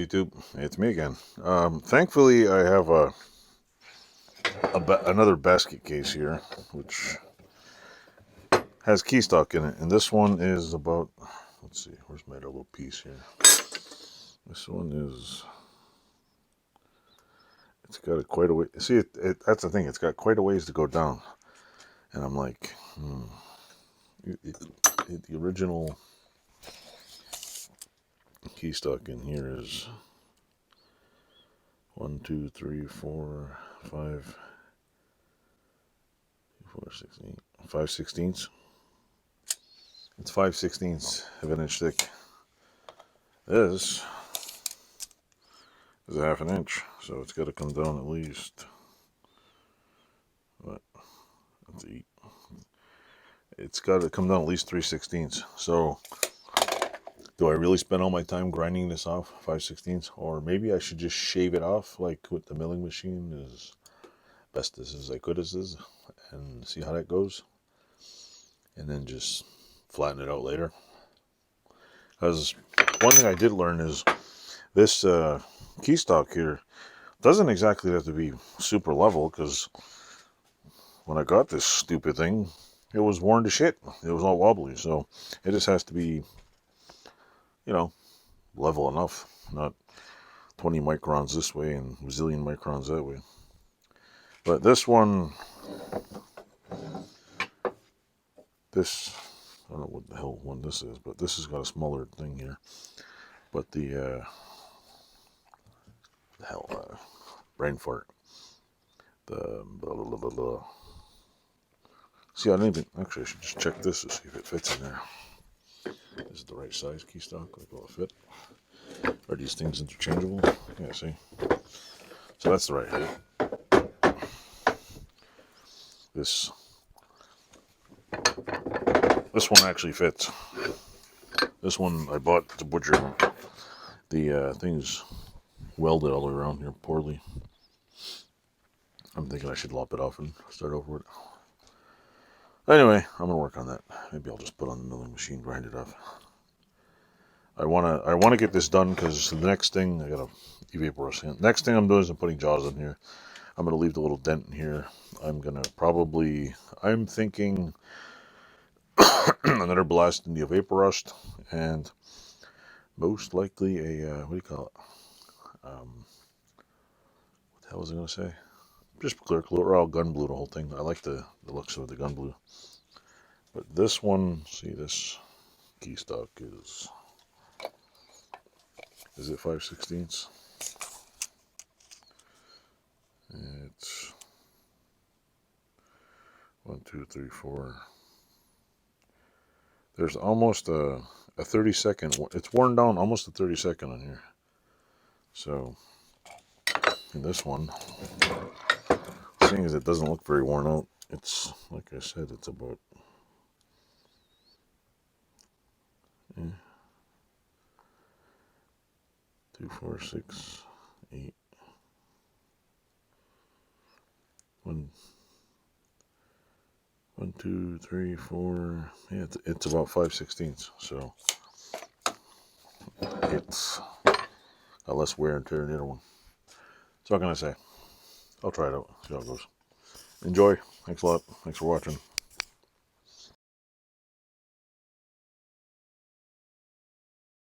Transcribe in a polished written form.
YouTube? It's me again. Thankfully, I have another basket case here, which has key stock in it, and this one is about. Let's see, where's my little piece here? This one is. It's got quite a way. See, that's the thing. It's got quite a ways to go down, and I'm like, the original key stock in here is 1, 2, 3, 4, 5, 4, 6, 8, 5/16. It's 5/16 of an inch thick. This is a half an inch, so it's got to come down at least. What? Let's eat. It's got to come down at least 3/16. So, do I really spend all my time grinding this off 5/16, or maybe I should just shave it off like with the milling machine, as best as I could as is, and see how that goes, and then just flatten it out later. Because one thing I did learn is this key stock here doesn't exactly have to be super level, because when I got this stupid thing, it was worn to shit. It was all wobbly, so it just has to be, level enough, not 20 microns this way and a zillion microns that way. But this one, I don't know what the hell one this is, but this has got a smaller thing here. But the brain fart. The blah, blah, blah, blah. See, I didn't even, actually I should just check this to see if it fits in there. Is it the right size key stock? Like, will it fit? Are these things interchangeable? Yeah, see. So that's the right height. This one actually fits. This one I bought at the butcher. The thing's welded all the way around here poorly. I'm thinking I should lop it off and start over with it. Anyway, I'm gonna work on that. Maybe I'll just put on the milling machine, grind it up. I wanna get this done, because the next thing I gotta evaporize it. Next thing I'm doing is I'm putting jaws in here. I'm gonna leave the little dent in here. I'm thinking another blast in the vapor rust, and most likely a what do you call it? What the hell was I gonna say? Just clear glue, or I'll gun blue the whole thing. I like the looks of the gun blue. But this one, see, this key stock is it 5/16? It's 1, 2, 3, 4. There's almost a 30-second. It's worn down almost a 30-second on here. So in this one, seeing as it doesn't look very worn out, it's, like I said, it's about 2, 4, 6, 8. 1, 2, 3, 4. Yeah, it's about 5/16. So it's a less wear and tear than the other one. So what can I say? I'll try it out, see how it goes. Enjoy. Thanks a lot. Thanks for watching.